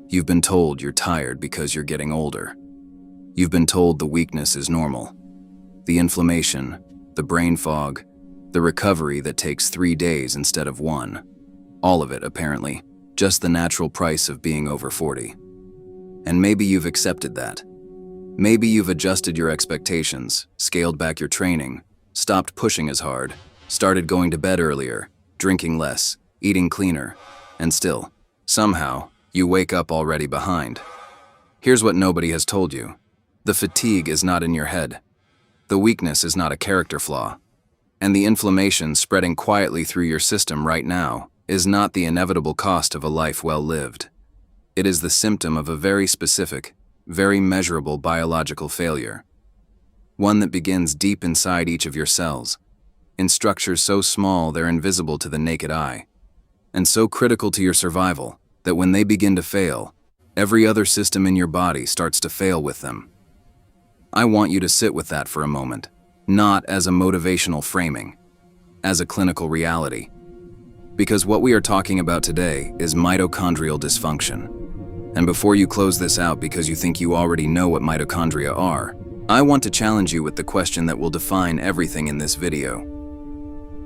You've been told you're tired because you're getting older. You've been told the weakness is normal. The inflammation, the brain fog, the recovery that takes 3 days instead of 1. All of it, apparently, just the natural price of being over 40. And maybe you've accepted that. Maybe you've adjusted your expectations, scaled back your training, stopped pushing as hard, started going to bed earlier, drinking less, eating cleaner, and still, somehow, you wake up already behind. Here's what nobody has told you. The fatigue is not in your head. The weakness is not a character flaw. And the inflammation spreading quietly through your system right now is not the inevitable cost of a life well lived. It is the symptom of a very specific, very measurable biological failure. One that begins deep inside each of your cells, in structures so small they're invisible to the naked eye, and so critical to your survival that when they begin to fail, every other system in your body starts to fail with them. I want you to sit with that for a moment, not as a motivational framing, as a clinical reality. Because what we are talking about today is mitochondrial dysfunction. And before you close this out because you think you already know what mitochondria are, I want to challenge you with the question that will define everything in this video.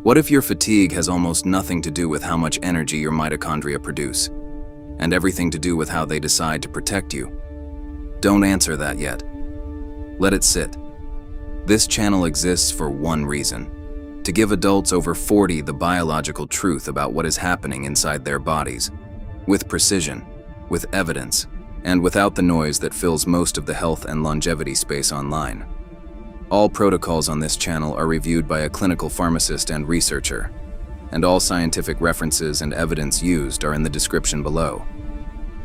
What if your fatigue has almost nothing to do with how much energy your mitochondria produce, and everything to do with how they decide to protect you? Don't answer that yet. Let it sit. This channel exists for one reason: to give adults over 40 the biological truth about what is happening inside their bodies, with precision, with evidence, and without the noise that fills most of the health and longevity space online. All protocols on this channel are reviewed by a clinical pharmacist and researcher, and all scientific references and evidence used are in the description below.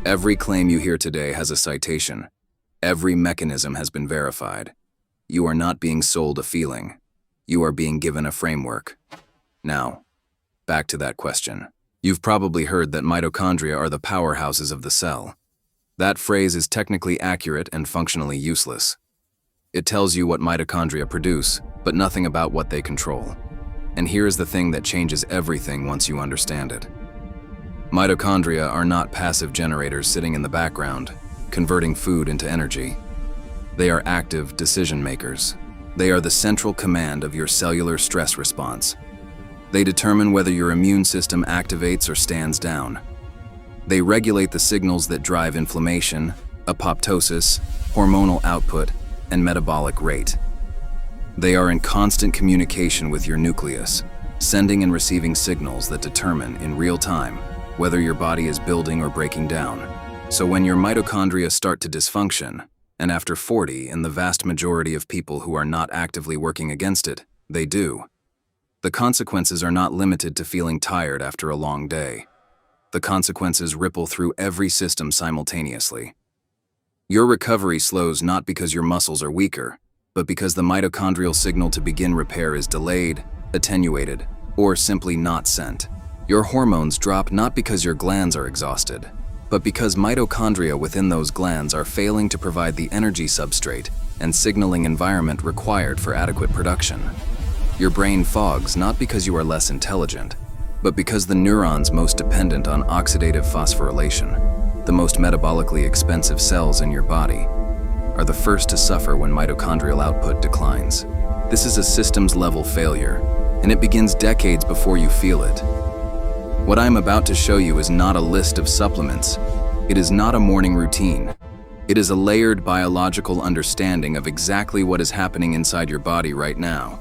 Every claim you hear today has a citation. Every mechanism has been verified. You are not being sold a feeling. You are being given a framework. Now, back to that question. You've probably heard that mitochondria are the powerhouses of the cell. That phrase is technically accurate and functionally useless. It tells you what mitochondria produce, but nothing about what they control. And here is the thing that changes everything once you understand it. Mitochondria are not passive generators sitting in the background, converting food into energy. They are active decision makers. They are the central command of your cellular stress response. They determine whether your immune system activates or stands down. They regulate the signals that drive inflammation, apoptosis, hormonal output, and metabolic rate. They are in constant communication with your nucleus, sending and receiving signals that determine in real time whether your body is building or breaking down. So when your mitochondria start to dysfunction, and after 40, in the vast majority of people who are not actively working against it, they do, the consequences are not limited to feeling tired after a long day. The consequences ripple through every system simultaneously. Your recovery slows not because your muscles are weaker, but because the mitochondrial signal to begin repair is delayed, attenuated, or simply not sent. Your hormones drop not because your glands are exhausted, but because mitochondria within those glands are failing to provide the energy substrate and signaling environment required for adequate production. Your brain fogs not because you are less intelligent, but because the neurons most dependent on oxidative phosphorylation, the most metabolically expensive cells in your body, are the first to suffer when mitochondrial output declines. This is a systems-level failure, and it begins decades before you feel it. What I'm about to show you is not a list of supplements. It is not a morning routine. It is a layered biological understanding of exactly what is happening inside your body right now.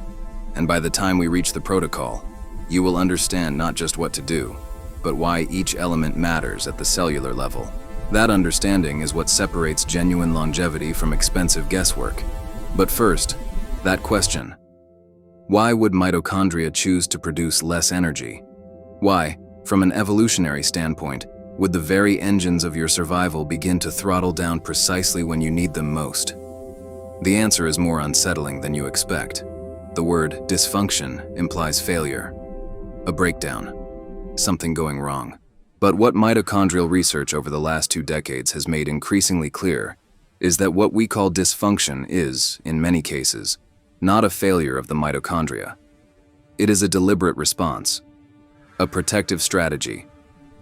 And by the time we reach the protocol, you will understand not just what to do, but why each element matters at the cellular level. That understanding is what separates genuine longevity from expensive guesswork. But first, that question. Why would mitochondria choose to produce less energy? Why, from an evolutionary standpoint, would the very engines of your survival begin to throttle down precisely when you need them most? The answer is more unsettling than you expect. The word dysfunction implies failure, a breakdown, something going wrong. But what mitochondrial research over the last 2 decades has made increasingly clear is that what we call dysfunction is, in many cases, not a failure of the mitochondria. It is a deliberate response, a protective strategy,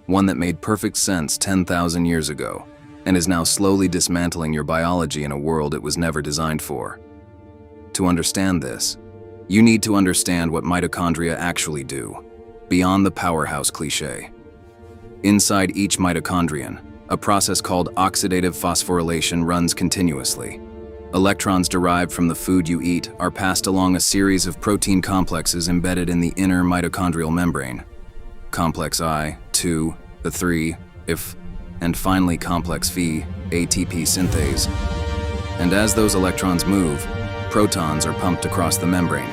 one that made perfect sense 10,000 years ago, and is now slowly dismantling your biology in a world it was never designed for. To understand this, you need to understand what mitochondria actually do, beyond the powerhouse cliché. Inside each mitochondrion, a process called oxidative phosphorylation runs continuously. Electrons derived from the food you eat are passed along a series of protein complexes embedded in the inner mitochondrial membrane. Complex I, II, the 3, if, and finally complex V, ATP synthase. And as those electrons move, protons are pumped across the membrane,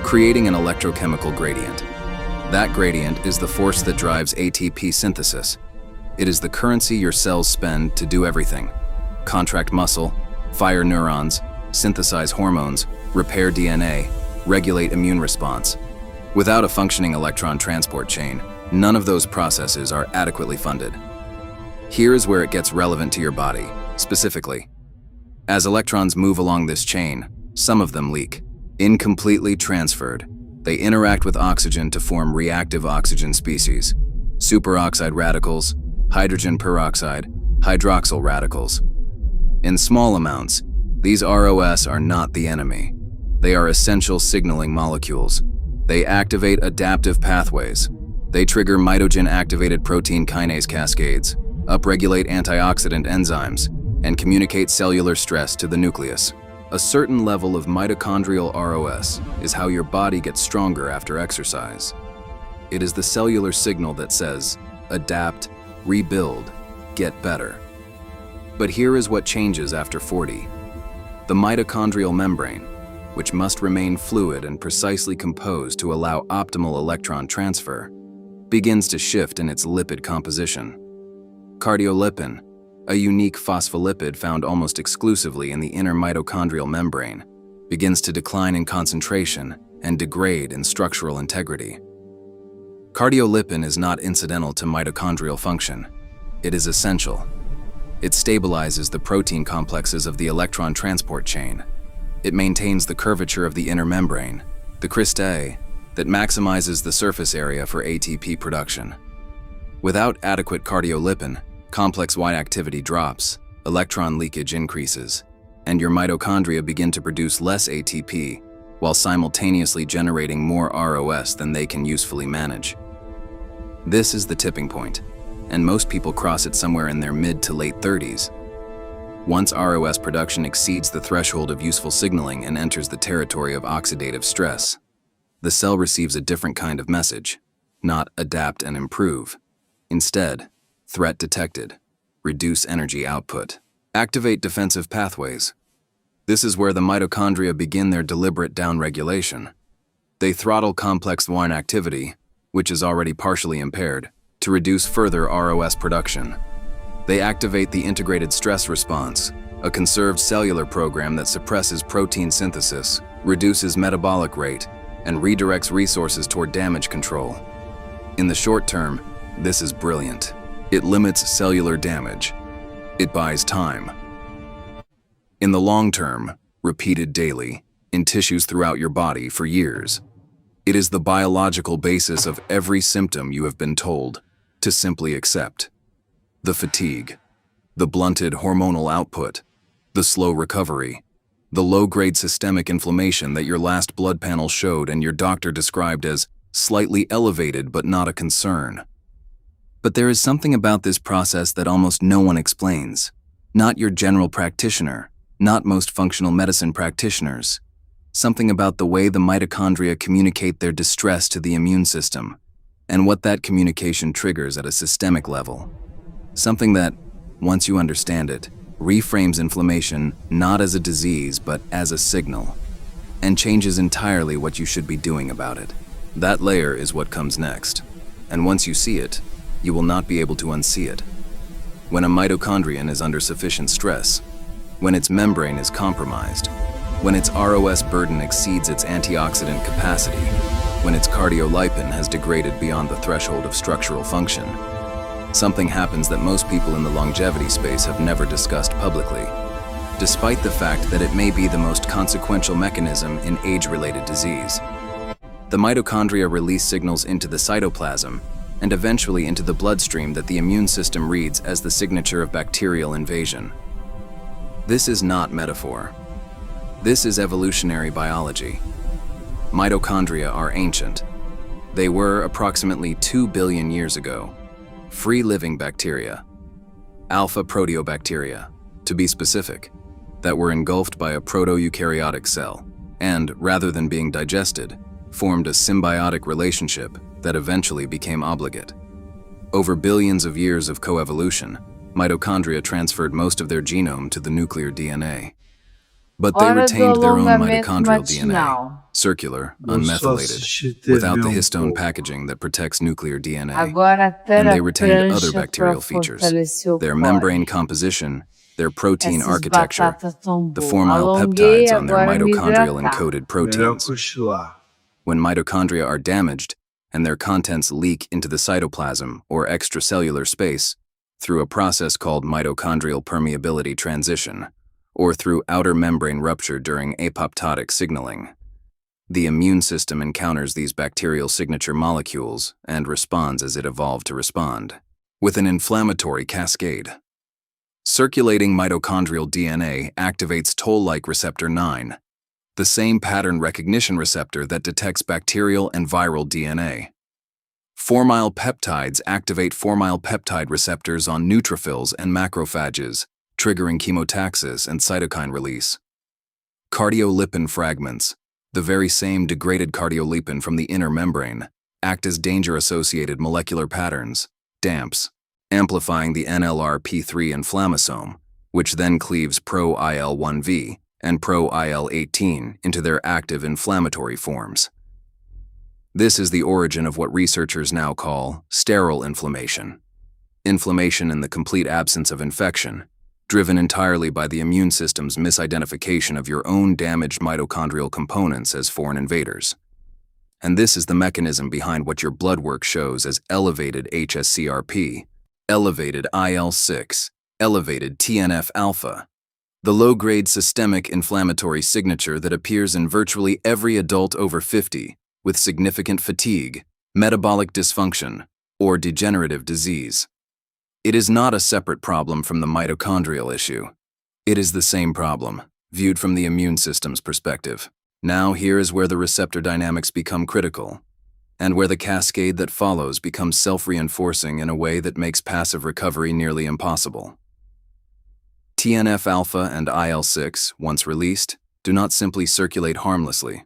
creating an electrochemical gradient. That gradient is the force that drives ATP synthesis. It is the currency your cells spend to do everything: contract muscle, fire neurons, synthesize hormones, repair DNA, regulate immune response. Without a functioning electron transport chain, none of those processes are adequately funded. Here is where it gets relevant to your body, specifically. As electrons move along this chain, some of them leak. Incompletely transferred, they interact with oxygen to form reactive oxygen species: superoxide radicals, hydrogen peroxide, hydroxyl radicals. In small amounts, these ROS are not the enemy. They are essential signaling molecules. They activate adaptive pathways. They trigger mitogen-activated protein kinase cascades, upregulate antioxidant enzymes, and communicate cellular stress to the nucleus. A certain level of mitochondrial ROS is how your body gets stronger after exercise. It is the cellular signal that says, adapt, rebuild, get better. But here is what changes after 40. The mitochondrial membrane, which must remain fluid and precisely composed to allow optimal electron transfer, begins to shift in its lipid composition. Cardiolipin, a unique phospholipid found almost exclusively in the inner mitochondrial membrane, begins to decline in concentration and degrade in structural integrity. Cardiolipin is not incidental to mitochondrial function. It is essential. It stabilizes the protein complexes of the electron transport chain. It maintains the curvature of the inner membrane, the cristae, that maximizes the surface area for ATP production. Without adequate cardiolipin, complex Y activity drops, electron leakage increases, and your mitochondria begin to produce less ATP while simultaneously generating more ROS than they can usefully manage. This is the tipping point, and most people cross it somewhere in their mid to late 30s. Once ROS production exceeds the threshold of useful signaling and enters the territory of oxidative stress, the cell receives a different kind of message, not adapt and improve. Instead, threat detected, reduce energy output, activate defensive pathways. This is where the mitochondria begin their deliberate downregulation. They throttle complex Y activity, which is already partially impaired, to reduce further ROS production. They activate the integrated stress response, a conserved cellular program that suppresses protein synthesis, reduces metabolic rate, and redirects resources toward damage control. In the short term, this is brilliant. It limits cellular damage. It buys time. In the long term, repeated daily, in tissues throughout your body for years, it is the biological basis of every symptom you have been told to simply accept. The fatigue, the blunted hormonal output, the slow recovery, the low-grade systemic inflammation that your last blood panel showed and your doctor described as slightly elevated but not a concern. But there is something about this process that almost no one explains. Not your general practitioner, not most functional medicine practitioners. Something about the way the mitochondria communicate their distress to the immune system, and what that communication triggers at a systemic level. Something that, once you understand it, reframes inflammation not as a disease but as a signal, and changes entirely what you should be doing about it. That layer is what comes next, and once you see it, you will not be able to unsee it. When a mitochondrion is under sufficient stress, when its membrane is compromised, when its ROS burden exceeds its antioxidant capacity, when its cardiolipin has degraded beyond the threshold of structural function, something happens that most people in the longevity space have never discussed publicly, despite the fact that it may be the most consequential mechanism in age-related disease. The mitochondria release signals into the cytoplasm, and eventually into the bloodstream that the immune system reads as the signature of bacterial invasion. This is not metaphor. This is evolutionary biology. Mitochondria are ancient. They were approximately 2 billion years ago, free-living bacteria, alpha proteobacteria, to be specific, that were engulfed by a proto-eukaryotic cell and, rather than being digested, formed a symbiotic relationship that eventually became obligate. Over billions of years of coevolution, mitochondria transferred most of their genome to the nuclear DNA. But they Hora do retained their own alongamento mitochondrial DNA, matinal. circular, Eu só unmethylated, assisti TV without the histone pouco. packaging that protects nuclear DNA, Agora and they ter a retained other prancha para bacterial features, fortalecer o their core. membrane composition, their protein Essas architecture, batatas tão the boas. formyl Alonguei, peptides on their agora me mitochondrial hidratar. encoded Melhor proteins. cochilar. When mitochondria are damaged and their contents leak into the cytoplasm or extracellular space through a process called mitochondrial permeability transition, or through outer membrane rupture during apoptotic signaling, the immune system encounters these bacterial signature molecules and responds as it evolved to respond, with an inflammatory cascade. Circulating mitochondrial DNA activates toll-like receptor 9, the same pattern recognition receptor that detects bacterial and viral DNA. Formyl peptides activate formyl peptide receptors on neutrophils and macrophages, triggering chemotaxis and cytokine release. Cardiolipin fragments, the very same degraded cardiolipin from the inner membrane, act as danger-associated molecular patterns, DAMPs, amplifying the NLRP3 inflammasome, which then cleaves pro-IL-1V and pro-IL-18 into their active inflammatory forms. This is the origin of what researchers now call sterile inflammation. Inflammation in the complete absence of infection, driven entirely by the immune system's misidentification of your own damaged mitochondrial components as foreign invaders. And this is the mechanism behind what your blood work shows as elevated HSCRP, elevated IL-6, elevated TNF-alpha, the low-grade systemic inflammatory signature that appears in virtually every adult over 50 with significant fatigue, metabolic dysfunction, or degenerative disease. It is not a separate problem from the mitochondrial issue. It is the same problem, viewed from the immune system's perspective. Now here is where the receptor dynamics become critical, and where the cascade that follows becomes self-reinforcing in a way that makes passive recovery nearly impossible. TNF-alpha and IL-6, once released, do not simply circulate harmlessly.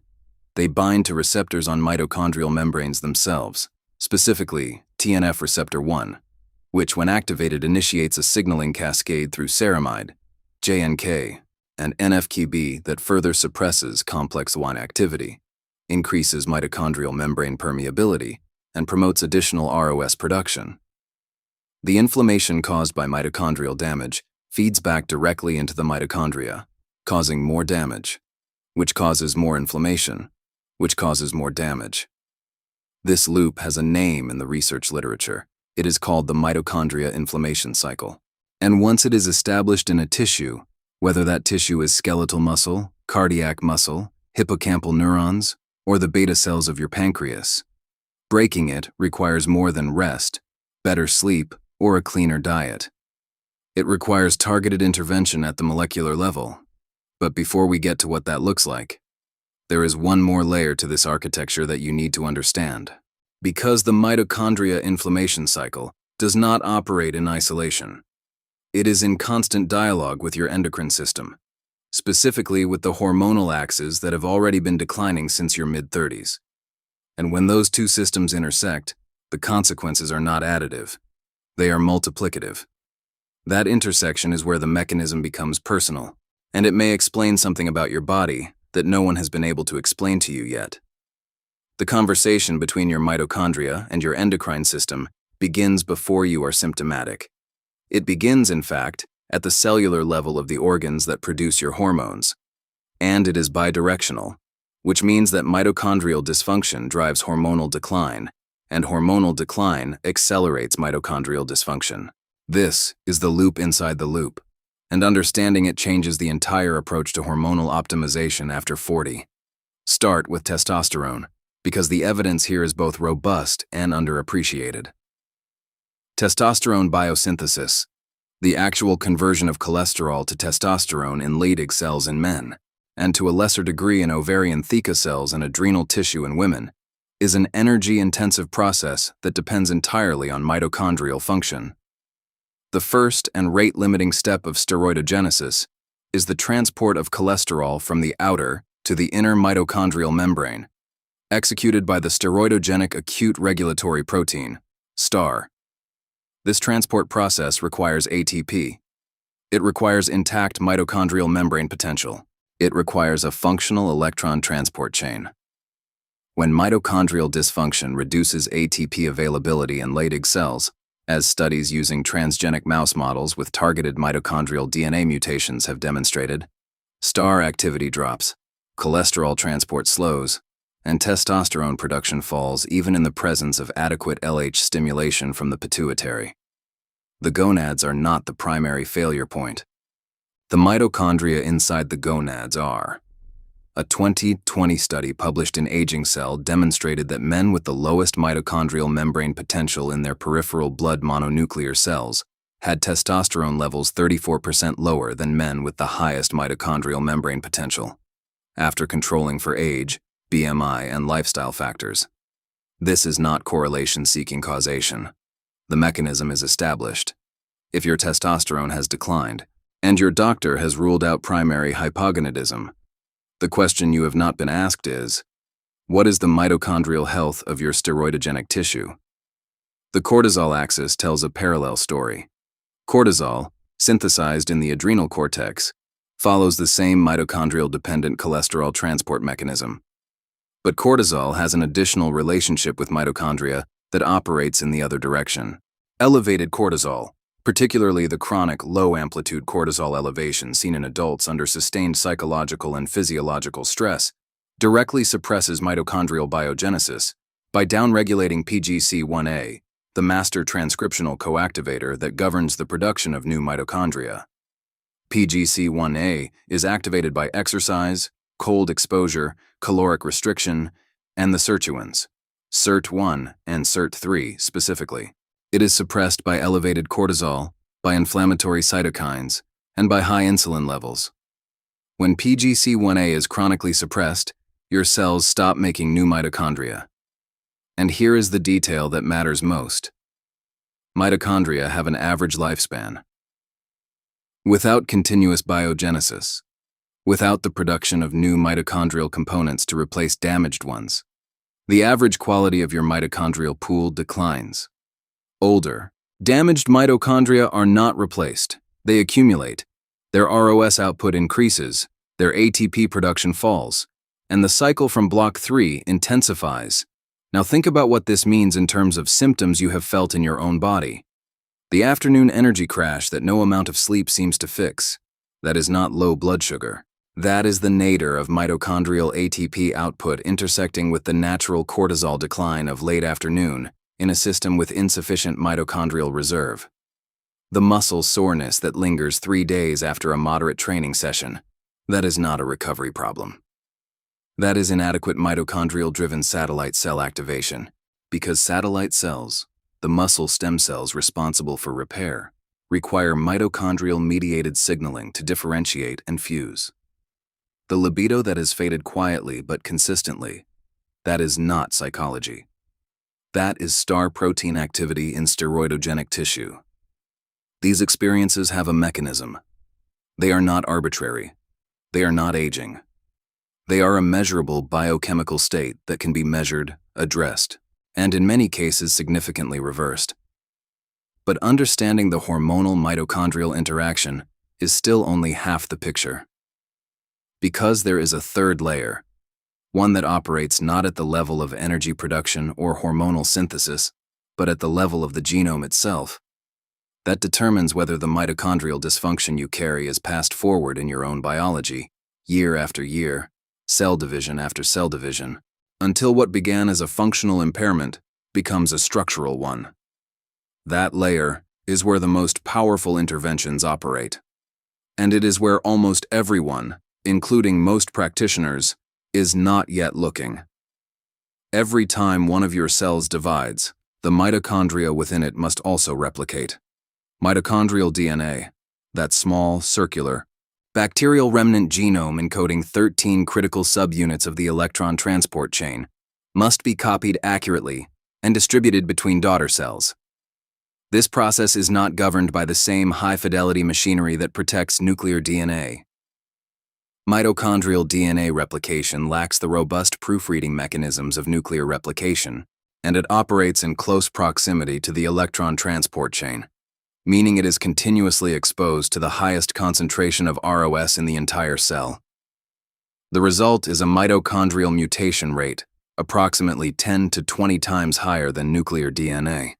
They bind to receptors on mitochondrial membranes themselves, specifically TNF receptor 1, which when activated initiates a signaling cascade through ceramide, JNK, and NF-κB that further suppresses complex 1 activity, increases mitochondrial membrane permeability, and promotes additional ROS production. The inflammation caused by mitochondrial damage feeds back directly into the mitochondria, causing more damage, which causes more inflammation, which causes more damage. This loop has a name in the research literature. It is called the mitochondria inflammation cycle. And once it is established in a tissue, whether that tissue is skeletal muscle, cardiac muscle, hippocampal neurons, or the beta cells of your pancreas, breaking it requires more than rest, better sleep, or a cleaner diet. It requires targeted intervention at the molecular level. But before we get to what that looks like, there is one more layer to this architecture that you need to understand. Because the mitochondria inflammation cycle does not operate in isolation. It is in constant dialogue with your endocrine system, specifically with the hormonal axes that have already been declining since your mid-30s. And when those two systems intersect, the consequences are not additive. They are multiplicative. That intersection is where the mechanism becomes personal, and it may explain something about your body that no one has been able to explain to you yet. The conversation between your mitochondria and your endocrine system begins before you are symptomatic. It begins, in fact, at the cellular level of the organs that produce your hormones. And it is bidirectional, which means that mitochondrial dysfunction drives hormonal decline, and hormonal decline accelerates mitochondrial dysfunction. This is the loop inside the loop, and understanding it changes the entire approach to hormonal optimization after 40. Start with testosterone, because the evidence here is both robust and underappreciated. Testosterone biosynthesis, the actual conversion of cholesterol to testosterone in Leydig cells in men, and to a lesser degree in ovarian theca cells and adrenal tissue in women, is an energy-intensive process that depends entirely on mitochondrial function. The first and rate-limiting step of steroidogenesis is the transport of cholesterol from the outer to the inner mitochondrial membrane, executed by the steroidogenic acute regulatory protein, STAR. This transport process requires ATP. It requires intact mitochondrial membrane potential. It requires a functional electron transport chain. When mitochondrial dysfunction reduces ATP availability in Leydig cells, as studies using transgenic mouse models with targeted mitochondrial DNA mutations have demonstrated, STAR activity drops, cholesterol transport slows, and testosterone production falls even in the presence of adequate LH stimulation from the pituitary. The gonads are not the primary failure point. The mitochondria inside the gonads are. A 2020 study published in Aging Cell demonstrated that men with the lowest mitochondrial membrane potential in their peripheral blood mononuclear cells had testosterone levels 34% lower than men with the highest mitochondrial membrane potential, after controlling for age, BMI, and lifestyle factors. This is not correlation seeking causation. The mechanism is established. If your testosterone has declined, and your doctor has ruled out primary hypogonadism, the question you have not been asked is, what is the mitochondrial health of your steroidogenic tissue? The cortisol axis tells a parallel story. Cortisol, synthesized in the adrenal cortex, follows the same mitochondrial-dependent cholesterol transport mechanism. But cortisol has an additional relationship with mitochondria that operates in the other direction. Elevated cortisol, particularly the chronic low-amplitude cortisol elevation seen in adults under sustained psychological and physiological stress, directly suppresses mitochondrial biogenesis by downregulating PGC-1A, the master transcriptional coactivator that governs the production of new mitochondria. PGC-1A is activated by exercise, cold exposure, caloric restriction, and the sirtuins, SIRT1 and SIRT3 specifically. It is suppressed by elevated cortisol, by inflammatory cytokines, and by high insulin levels. When PGC-1A is chronically suppressed, your cells stop making new mitochondria. And here is the detail that matters most. Mitochondria have an average lifespan. Without continuous biogenesis, without the production of new mitochondrial components to replace damaged ones, the average quality of your mitochondrial pool declines. Older, damaged mitochondria are not replaced. They accumulate. Their ROS output increases, their ATP production falls, and the cycle from block 3 intensifies. Now think about what this means in terms of symptoms you have felt in your own body. The afternoon energy crash that no amount of sleep seems to fix. That is not low blood sugar. That is the nadir of mitochondrial ATP output intersecting with the natural cortisol decline of late afternoon in a system with insufficient mitochondrial reserve. The muscle soreness that lingers 3 days after a moderate training session, that is not a recovery problem. That is inadequate mitochondrial-driven satellite cell activation, because satellite cells, the muscle stem cells responsible for repair, require mitochondrial-mediated signaling to differentiate and fuse. The libido that has faded quietly but consistently, that is not psychology. That is STAR protein activity in steroidogenic tissue. These experiences have a mechanism. They are not arbitrary. They are not aging. They are a measurable biochemical state that can be measured, addressed, and in many cases significantly reversed. But understanding the hormonal mitochondrial interaction is still only half the picture. Because there is a third layer, one that operates not at the level of energy production or hormonal synthesis, but at the level of the genome itself, that determines whether the mitochondrial dysfunction you carry is passed forward in your own biology, year after year, cell division after cell division, until what began as a functional impairment becomes a structural one. That layer is where the most powerful interventions operate. And it is where almost everyone, including most practitioners, is not yet looking. Every time one of your cells divides, the mitochondria within it must also replicate. Mitochondrial DNA, that small, circular, bacterial remnant genome encoding 13 critical subunits of the electron transport chain, must be copied accurately and distributed between daughter cells. This process is not governed by the same high-fidelity machinery that protects nuclear DNA. Mitochondrial DNA replication lacks the robust proofreading mechanisms of nuclear replication, and it operates in close proximity to the electron transport chain, meaning it is continuously exposed to the highest concentration of ROS in the entire cell. The result is a mitochondrial mutation rate, approximately 10 to 20 times higher than nuclear DNA.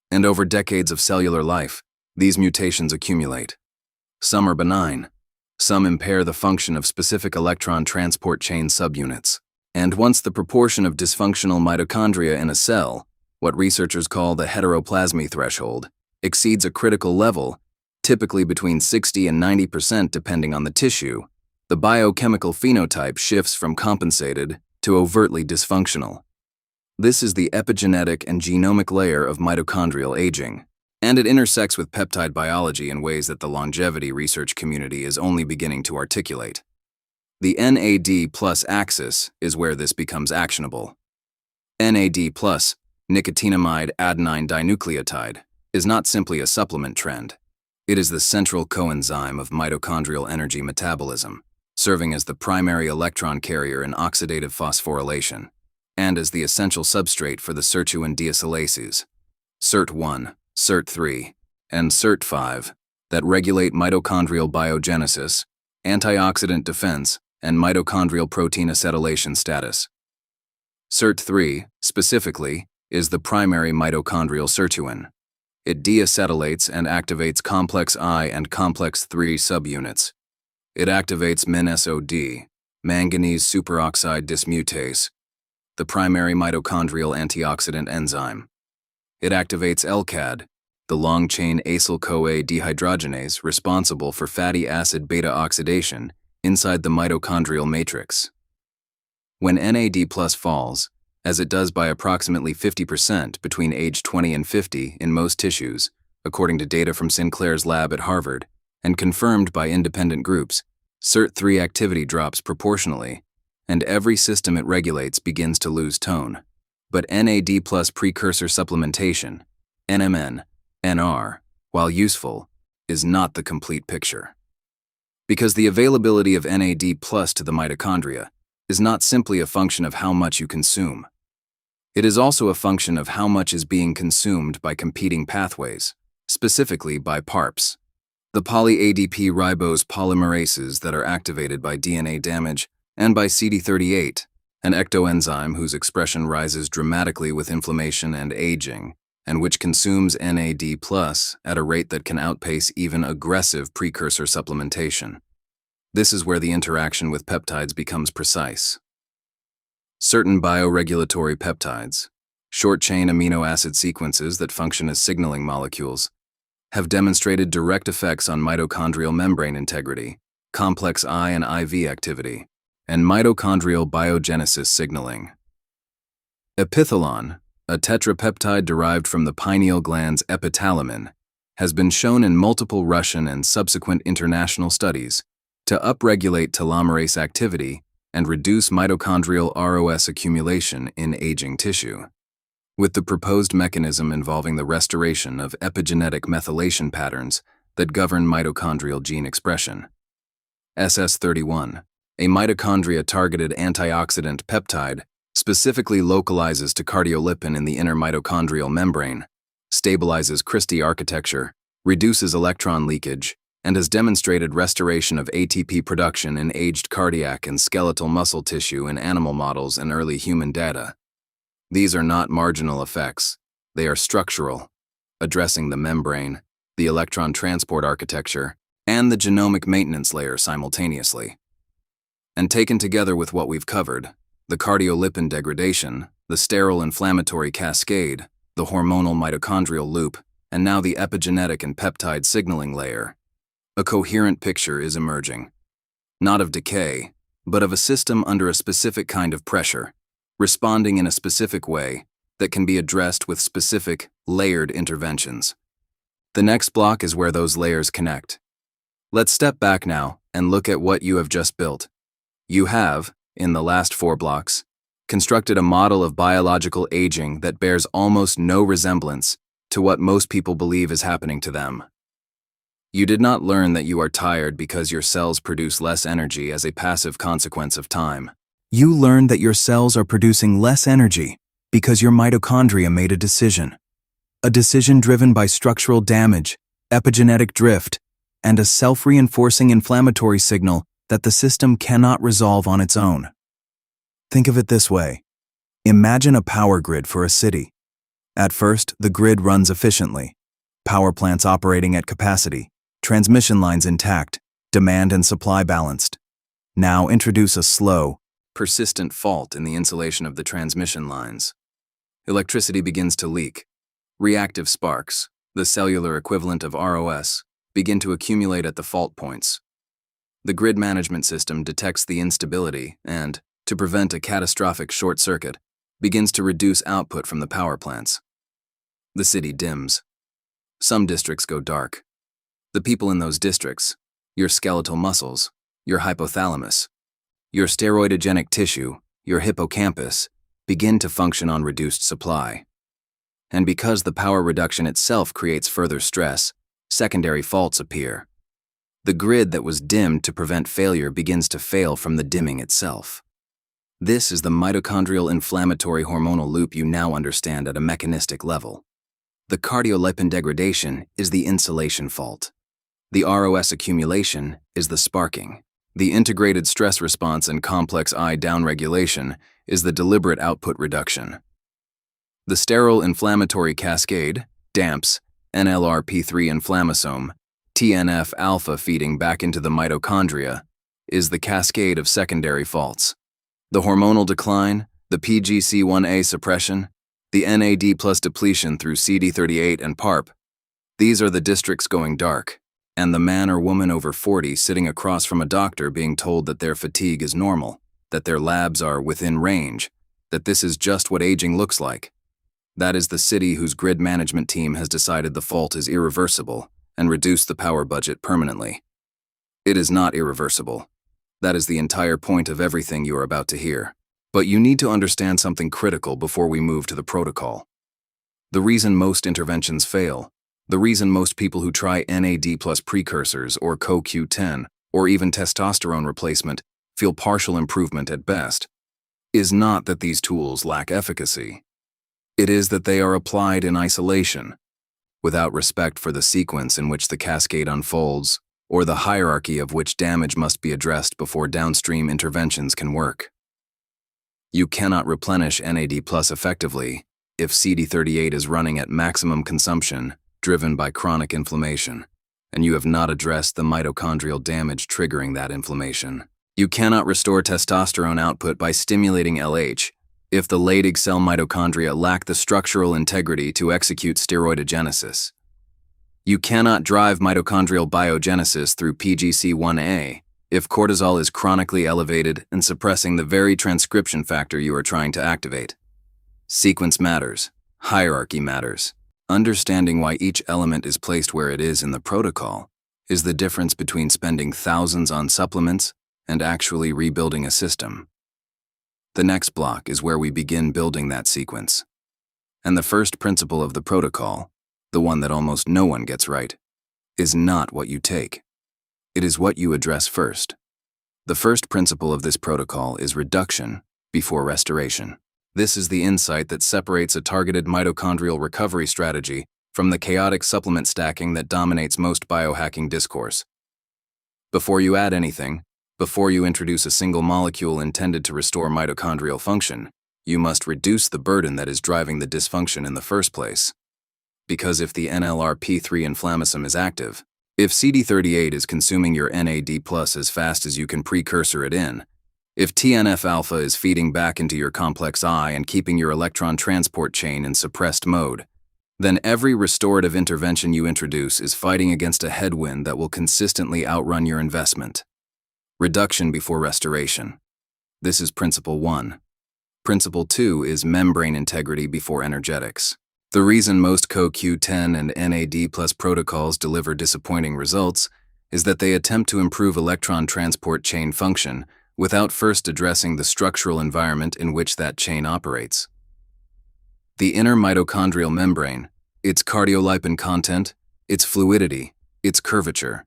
And over decades of cellular life, these mutations accumulate. Some are benign. Some impair the function of specific electron transport chain subunits. And once the proportion of dysfunctional mitochondria in a cell, what researchers call the heteroplasmy threshold, exceeds a critical level, typically between 60 and 90% depending on the tissue, the biochemical phenotype shifts from compensated to overtly dysfunctional. This is the epigenetic and genomic layer of mitochondrial aging, and it intersects with peptide biology in ways that the longevity research community is only beginning to articulate. The NAD+ axis is where this becomes actionable. NAD+, nicotinamide adenine dinucleotide, is not simply a supplement trend. It is the central coenzyme of mitochondrial energy metabolism, serving as the primary electron carrier in oxidative phosphorylation, and as the essential substrate for the sirtuin deacylases, SIRT1, SIRT3, and SIRT5, that regulate mitochondrial biogenesis, antioxidant defense, and mitochondrial protein acetylation status. SIRT3, specifically, is the primary mitochondrial sirtuin. It deacetylates and activates complex I and complex III subunits. It activates MnSOD, manganese superoxide dismutase, the primary mitochondrial antioxidant enzyme. It activates LCAD, the long-chain acyl-CoA dehydrogenase responsible for fatty acid beta-oxidation inside the mitochondrial matrix. When NAD+ falls, as it does by approximately 50% between age 20 and 50 in most tissues, according to data from Sinclair's lab at Harvard, and confirmed by independent groups, SIRT3 activity drops proportionally, and every system it regulates begins to lose tone. But NAD+ precursor supplementation, NMN, NR, while useful, is not the complete picture. Because the availability of NAD+ to the mitochondria is not simply a function of how much you consume. It is also a function of how much is being consumed by competing pathways, specifically by PARPs, the poly-ADP ribose polymerases that are activated by DNA damage, and by CD38, an ectoenzyme whose expression rises dramatically with inflammation and aging, and which consumes NAD+ at a rate that can outpace even aggressive precursor supplementation. This is where the interaction with peptides becomes precise. Certain bioregulatory peptides, short-chain amino acid sequences that function as signaling molecules, have demonstrated direct effects on mitochondrial membrane integrity, complex I and IV activity, and mitochondrial biogenesis signaling. Epithalon, a tetrapeptide derived from the pineal gland's epithalamin, has been shown in multiple Russian and subsequent international studies to upregulate telomerase activity and reduce mitochondrial ROS accumulation in aging tissue, with the proposed mechanism involving the restoration of epigenetic methylation patterns that govern mitochondrial gene expression. SS31, a mitochondria-targeted antioxidant peptide, specifically localizes to cardiolipin in the inner mitochondrial membrane, stabilizes Christie architecture, reduces electron leakage, and has demonstrated restoration of ATP production in aged cardiac and skeletal muscle tissue in animal models and early human data. These are not marginal effects, they are structural, addressing the membrane, the electron transport architecture, and the genomic maintenance layer simultaneously. And taken together with what we've covered, the cardiolipin degradation, the sterile inflammatory cascade, the hormonal mitochondrial loop, and now the epigenetic and peptide signaling layer, a coherent picture is emerging. Not of decay, but of a system under a specific kind of pressure, responding in a specific way that can be addressed with specific, layered interventions. The next block is where those layers connect. Let's step back now and look at what you have just built. You have, in the last 4 blocks, constructed a model of biological aging that bears almost no resemblance to what most people believe is happening to them. You did not learn that you are tired because your cells produce less energy as a passive consequence of time. You learned that your cells are producing less energy because your mitochondria made a decision driven by structural damage, epigenetic drift, and a self-reinforcing inflammatory signal that the system cannot resolve on its own. Think of it this way. Imagine a power grid for a city. At first, the grid runs efficiently. Power plants operating at capacity, transmission lines intact, demand and supply balanced. Now introduce a slow, persistent fault in the insulation of the transmission lines. Electricity begins to leak. Reactive sparks, the cellular equivalent of ROS, begin to accumulate at the fault points. The grid management system detects the instability and, to prevent a catastrophic short circuit, begins to reduce output from the power plants. The city dims. Some districts go dark. The people in those districts, your skeletal muscles, your hypothalamus, your steroidogenic tissue, your hippocampus, begin to function on reduced supply. And because the power reduction itself creates further stress, secondary faults appear. The grid that was dimmed to prevent failure begins to fail from the dimming itself. This is the mitochondrial inflammatory hormonal loop you now understand at a mechanistic level. The cardiolipin degradation is the insulation fault. The ROS accumulation is the sparking. The integrated stress response and complex I downregulation is the deliberate output reduction. The sterile inflammatory cascade, DAMPs, NLRP3 inflammasome, TNF-alpha feeding back into the mitochondria, is the cascade of secondary faults. The hormonal decline, the PGC1A suppression, the NAD plus depletion through CD38 and PARP, these are the districts going dark, and the man or woman over 40 sitting across from a doctor being told that their fatigue is normal, that their labs are within range, that this is just what aging looks like. That is the city whose grid management team has decided the fault is irreversible and reduced the power budget permanently. It is not irreversible. That is the entire point of everything you are about to hear. But you need to understand something critical before we move to the protocol. The reason most interventions fail, the reason most people who try NAD plus precursors or CoQ10 or even testosterone replacement feel partial improvement at best, is not that these tools lack efficacy. It is that they are applied in isolation, without respect for the sequence in which the cascade unfolds or the hierarchy of which damage must be addressed before downstream interventions can work. You cannot replenish NAD plus effectively if CD38 is running at maximum consumption driven by chronic inflammation, and you have not addressed the mitochondrial damage triggering that inflammation. You cannot restore testosterone output by stimulating LH if the Leydig cell mitochondria lack the structural integrity to execute steroidogenesis. You cannot drive mitochondrial biogenesis through PGC1A if cortisol is chronically elevated and suppressing the very transcription factor you are trying to activate. Sequence matters. Hierarchy matters. Understanding why each element is placed where it is in the protocol is the difference between spending thousands on supplements and actually rebuilding a system. The next block is where we begin building that sequence. And the first principle of the protocol, the one that almost no one gets right, is not what you take. It is what you address first. The first principle of this protocol is reduction before restoration. This is the insight that separates a targeted mitochondrial recovery strategy from the chaotic supplement stacking that dominates most biohacking discourse. Before you add anything, before you introduce a single molecule intended to restore mitochondrial function, you must reduce the burden that is driving the dysfunction in the first place. Because if the NLRP3 inflammasome is active, if CD38 is consuming your NAD+ as fast as you can precursor it in, if TNF-alpha is feeding back into your complex I and keeping your electron transport chain in suppressed mode, then every restorative intervention you introduce is fighting against a headwind that will consistently outrun your investment. Reduction before restoration. This is principle 1. Principle 2 is membrane integrity before energetics. The reason most CoQ10 and NAD+ protocols deliver disappointing results is that they attempt to improve electron transport chain function without first addressing the structural environment in which that chain operates. The inner mitochondrial membrane, its cardiolipin content, its fluidity, its curvature,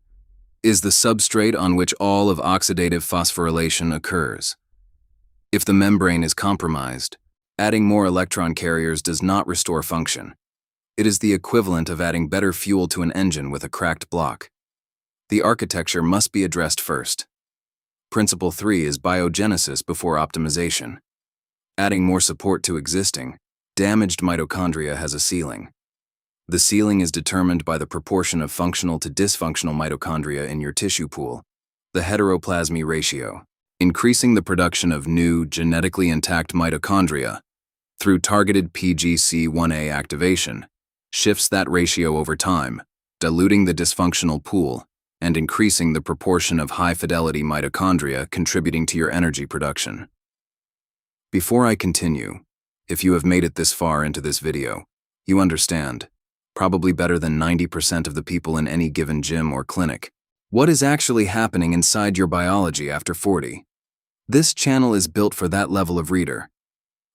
is the substrate on which all of oxidative phosphorylation occurs. If the membrane is compromised, adding more electron carriers does not restore function. It is the equivalent of adding better fuel to an engine with a cracked block. The architecture must be addressed first. Principle 3 is biogenesis before optimization. Adding more support to existing, damaged mitochondria has a ceiling. The ceiling is determined by the proportion of functional to dysfunctional mitochondria in your tissue pool, the heteroplasmy ratio. Increasing the production of new, genetically intact mitochondria through targeted PGC1A activation shifts that ratio over time, diluting the dysfunctional pool and increasing the proportion of high-fidelity mitochondria contributing to your energy production. Before I continue, if you have made it this far into this video, you understand, probably better than 90% of the people in any given gym or clinic, what is actually happening inside your biology after 40. This channel is built for that level of reader.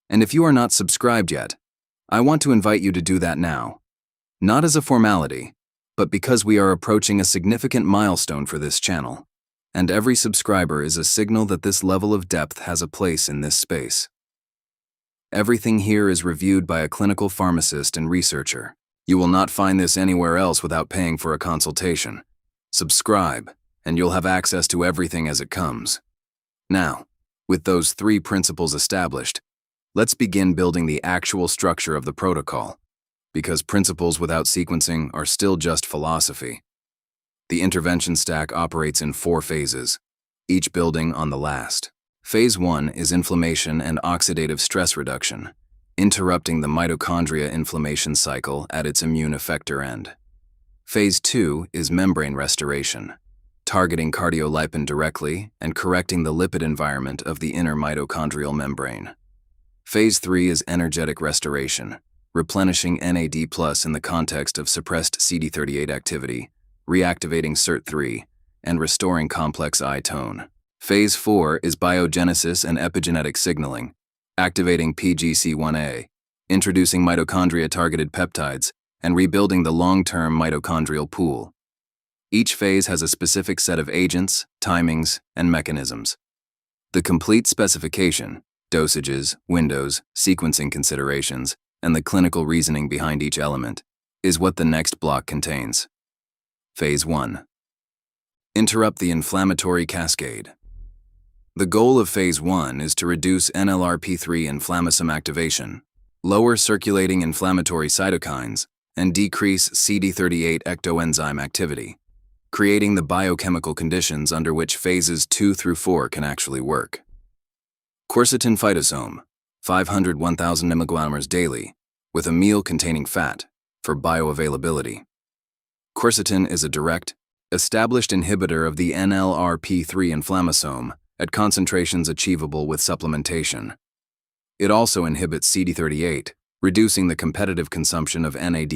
And if you are not subscribed yet, I want to invite you to do that now. Not as a formality, but because we are approaching a significant milestone for this channel, and every subscriber is a signal that this level of depth has a place in this space. Everything here is reviewed by a clinical pharmacist and researcher. You will not find this anywhere else without paying for a consultation. Subscribe, and you'll have access to everything as it comes. Now, with those 3 principles established, let's begin building the actual structure of the protocol, because principles without sequencing are still just philosophy. The intervention stack operates in 4 phases, each building on the last. Phase 1 is inflammation and oxidative stress reduction, interrupting the mitochondria inflammation cycle at its immune effector end. Phase 2 is membrane restoration, targeting cardiolipin directly and correcting the lipid environment of the inner mitochondrial membrane. Phase 3 is energetic restoration, replenishing NAD+ in the context of suppressed CD38 activity, reactivating SIRT3, and restoring complex I tone. Phase 4 is biogenesis and epigenetic signaling, activating PGC1A, introducing mitochondria-targeted peptides, and rebuilding the long-term mitochondrial pool. Each phase has a specific set of agents, timings, and mechanisms. The complete specification, dosages, windows, sequencing considerations, and the clinical reasoning behind each element is what the next block contains. Phase 1. Interrupt the inflammatory cascade. The goal of Phase 1 is to reduce NLRP3 inflammasome activation, lower circulating inflammatory cytokines, and decrease CD38 ectoenzyme activity, creating the biochemical conditions under which phases 2 through 4 can actually work. Quercetin phytosome, 500 1000 mg daily, with a meal containing fat, for bioavailability. Quercetin is a direct, established inhibitor of the NLRP3 inflammasome at concentrations achievable with supplementation. It also inhibits CD38, reducing the competitive consumption of NAD+.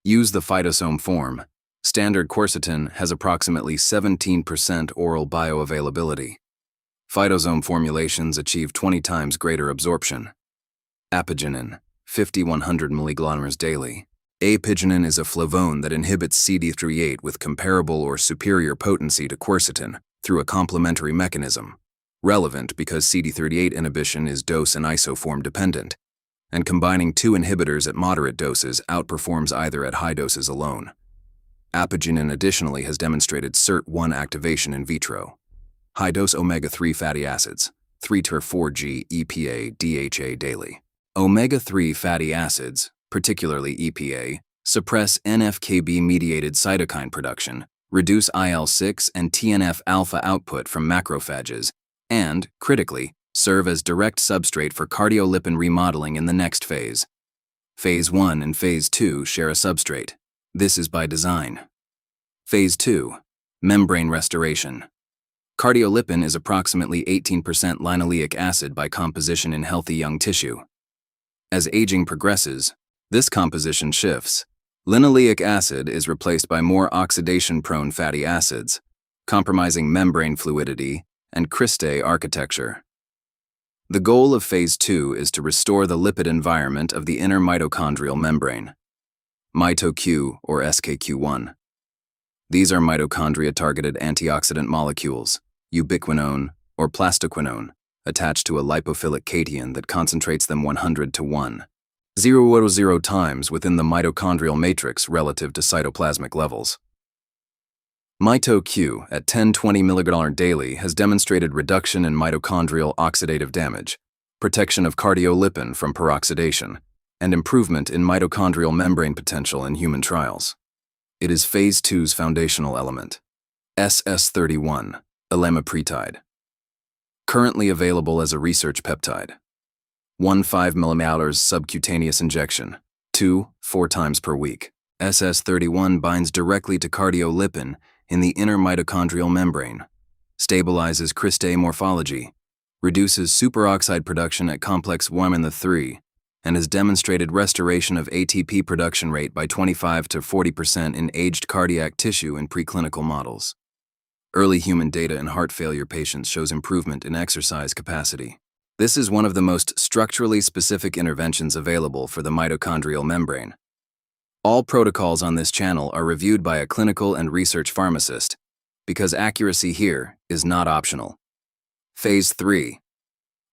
Use the phytosome form. Standard quercetin has approximately 17% oral bioavailability. Phytosome formulations achieve 20 times greater absorption. Apigenin, 50-100 mg daily. Apigenin is a flavone that inhibits CD38 with comparable or superior potency to quercetin through a complementary mechanism, relevant because CD38 inhibition is dose and isoform dependent, and combining 2 inhibitors at moderate doses outperforms either at high doses alone. Apigenin additionally has demonstrated SIRT1 activation in vitro. High-dose omega-3 fatty acids, 3-4G EPA DHA daily. Omega-3 fatty acids, particularly EPA, suppress NF-κB-mediated cytokine production, reduce IL-6 and TNF-alpha output from macrophages, and, critically, serve as direct substrate for cardiolipin remodeling in the next phase. Phase 1 and Phase 2 share a substrate. This is by design. Phase 2. Membrane restoration. Cardiolipin is approximately 18% linoleic acid by composition in healthy young tissue. As aging progresses, this composition shifts. Linoleic acid is replaced by more oxidation-prone fatty acids, compromising membrane fluidity and cristae architecture. The goal of Phase 2 is to restore the lipid environment of the inner mitochondrial membrane. MitoQ or SKQ1. These are mitochondria-targeted antioxidant molecules, ubiquinone or plastoquinone, attached to a lipophilic cation that concentrates them 100 to 1.000 times within the mitochondrial matrix relative to cytoplasmic levels. MitoQ at 10-20 mg daily has demonstrated reduction in mitochondrial oxidative damage, protection of cardiolipin from peroxidation, and improvement in mitochondrial membrane potential in human trials. It is Phase 2's foundational element. SS31, elamipretide. Currently available as a research peptide. 1-5 mmol subcutaneous injection, 2-4 times per week. SS31 binds directly to cardiolipin in the inner mitochondrial membrane, stabilizes cristae morphology, reduces superoxide production at complex 1-3, and has demonstrated restoration of ATP production rate by 25 to 40% in aged cardiac tissue in preclinical models. Early human data in heart failure patients shows improvement in exercise capacity. This is one of the most structurally specific interventions available for the mitochondrial membrane. All protocols on this channel are reviewed by a clinical and research pharmacist, because accuracy here is not optional. Phase 3.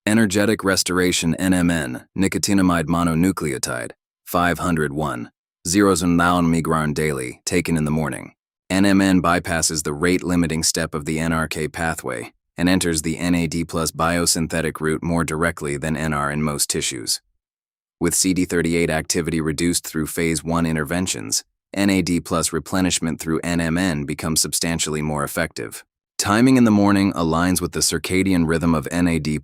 Energetic Restoration NMN, nicotinamide mononucleotide, 501, 0.0 mg daily, taken in the morning. NMN bypasses the rate-limiting step of the NRK pathway and enters the NAD+ biosynthetic route more directly than NR in most tissues. With CD38 activity reduced through Phase 1 interventions, NAD+ replenishment through NMN becomes substantially more effective. Timing in the morning aligns with the circadian rhythm of NAD+,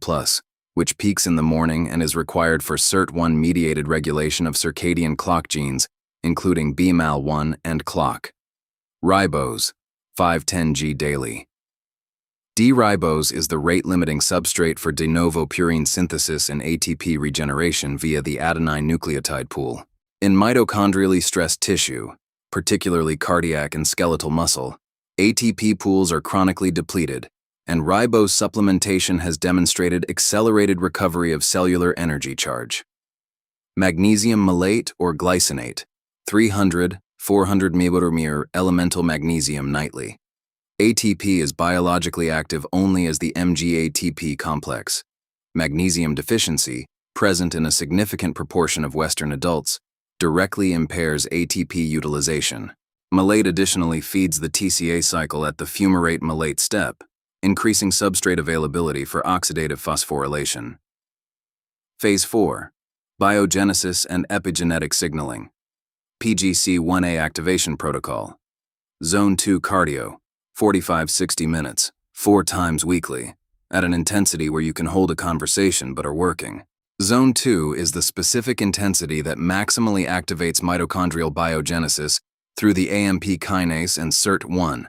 which peaks in the morning and is required for SIRT1-mediated regulation of circadian clock genes, including BMAL1 and clock. Ribose, 510G daily. D-ribose is the rate-limiting substrate for de novo purine synthesis and ATP regeneration via the adenine nucleotide pool. In mitochondrially stressed tissue, particularly cardiac and skeletal muscle, ATP pools are chronically depleted, and ribose supplementation has demonstrated accelerated recovery of cellular energy charge. Magnesium malate or glycinate, 300-400 mg elemental magnesium nightly. ATP is biologically active only as the MgATP complex. Magnesium deficiency, present in a significant proportion of Western adults, directly impairs ATP utilization. Malate additionally feeds the TCA cycle at the fumarate malate step, increasing substrate availability for oxidative phosphorylation. Phase 4. Biogenesis and epigenetic signaling. PGC1A activation protocol. Zone 2 cardio, 45-60 minutes, 4 times weekly, at an intensity where you can hold a conversation but are working. Zone 2 is the specific intensity that maximally activates mitochondrial biogenesis through the AMP kinase and SIRT1,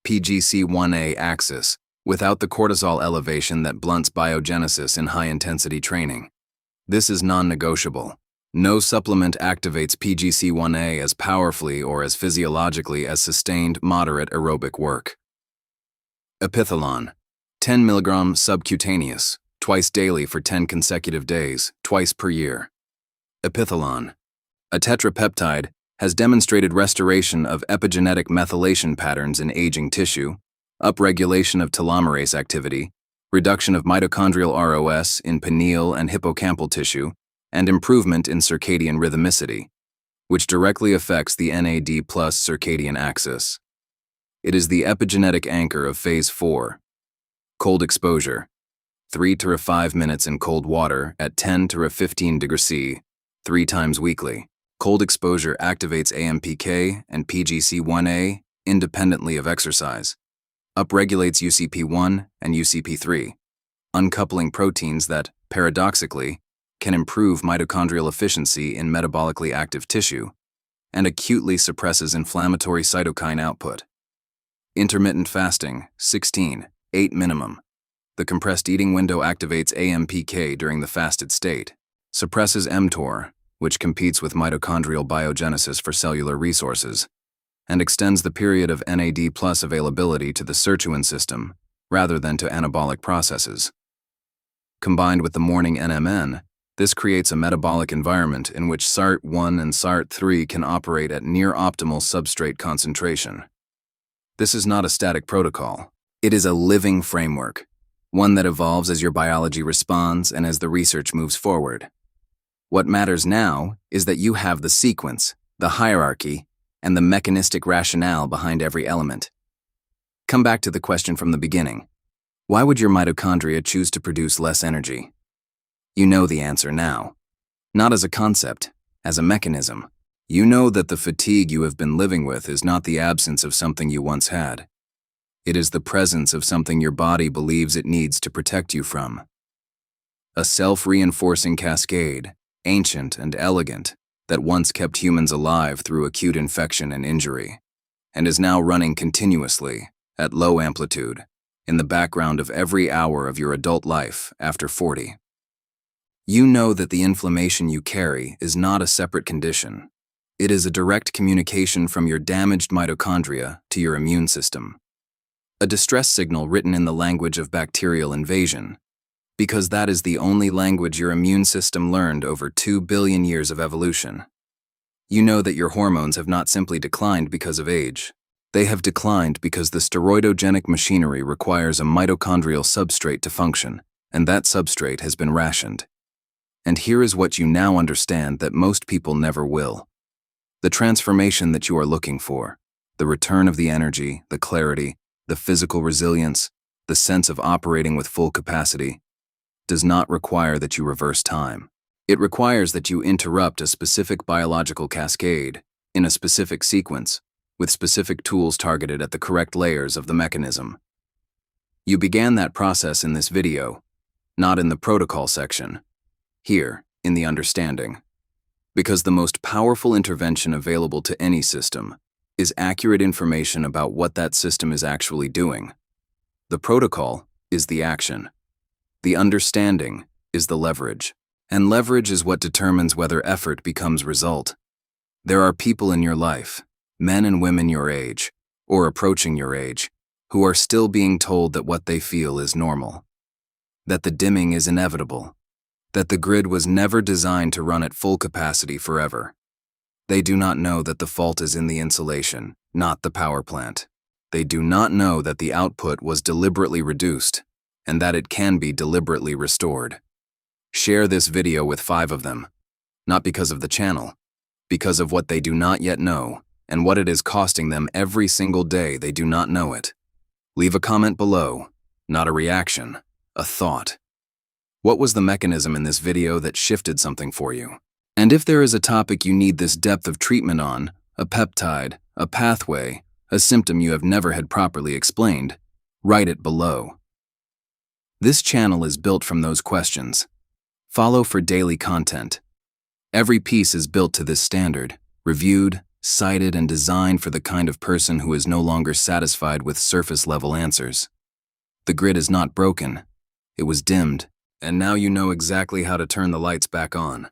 PGC1A axis, without the cortisol elevation that blunts biogenesis in high-intensity training. This is non-negotiable. No supplement activates PGC1A as powerfully or as physiologically as sustained, moderate aerobic work. Epithalon, 10 mg subcutaneous, twice daily for 10 consecutive days, twice per year. Epithalon, a tetrapeptide, has demonstrated restoration of epigenetic methylation patterns in aging tissue, upregulation of telomerase activity, reduction of mitochondrial ROS in pineal and hippocampal tissue, and improvement in circadian rhythmicity, which directly affects the NAD+ circadian axis. It is the epigenetic anchor of Phase 4. Cold exposure, 3 to 5 minutes in cold water at 10 to 15 degrees C, 3 times weekly. Cold exposure activates AMPK and PGC1A independently of exercise, upregulates UCP1 and UCP3, uncoupling proteins that, paradoxically, can improve mitochondrial efficiency in metabolically active tissue, and acutely suppresses inflammatory cytokine output. Intermittent fasting, 16, 8 minimum. The compressed eating window activates AMPK during the fasted state, suppresses mTOR, which competes with mitochondrial biogenesis for cellular resources, and extends the period of NAD+ availability to the sirtuin system rather than to anabolic processes. Combined with the morning NMN, this creates a metabolic environment in which SART1 and SART3 can operate at near-optimal substrate concentration. This is not a static protocol. It is a living framework, one that evolves as your biology responds and as the research moves forward. What matters now is that you have the sequence, the hierarchy, and the mechanistic rationale behind every element. Come back to the question from the beginning. Why would your mitochondria choose to produce less energy? You know the answer now. Not as a concept, as a mechanism. You know that the fatigue you have been living with is not the absence of something you once had. It is the presence of something your body believes it needs to protect you from. A self-reinforcing cascade, ancient and elegant, that once kept humans alive through acute infection and injury, and is now running continuously, at low amplitude, in the background of every hour of your adult life after 40. You know that the inflammation you carry is not a separate condition. It is a direct communication from your damaged mitochondria to your immune system. A distress signal written in the language of bacterial invasion, because that is the only language your immune system learned over 2 billion years of evolution. You know that your hormones have not simply declined because of age. They have declined because the steroidogenic machinery requires a mitochondrial substrate to function, and that substrate has been rationed. And here is what you now understand that most people never will. The transformation that you are looking for, the return of the energy, the clarity, the physical resilience, the sense of operating with full capacity, does not require that you reverse time. It requires that you interrupt a specific biological cascade in a specific sequence with specific tools targeted at the correct layers of the mechanism. You began that process in this video, not in the protocol section, here in the understanding. Because the most powerful intervention available to any system is accurate information about what that system is actually doing. The protocol is the action. The understanding is the leverage, and leverage is what determines whether effort becomes result. There are people in your life, men and women your age, or approaching your age, who are still being told that what they feel is normal, that the dimming is inevitable, that the grid was never designed to run at full capacity forever. They do not know that the fault is in the insulation, not the power plant. They do not know that the output was deliberately reduced, and that it can be deliberately restored. Share this video with 5 of them, not because of the channel, because of what they do not yet know, and what it is costing them every single day they do not know it. Leave a comment below, not a reaction, a thought. What was the mechanism in this video that shifted something for you? And if there is a topic you need this depth of treatment on, a peptide, a pathway, a symptom you have never had properly explained, write it below. This channel is built from those questions. Follow for daily content. Every piece is built to this standard, reviewed, cited, and designed for the kind of person who is no longer satisfied with surface-level answers. The grid is not broken. It was dimmed, and now you know exactly how to turn the lights back on.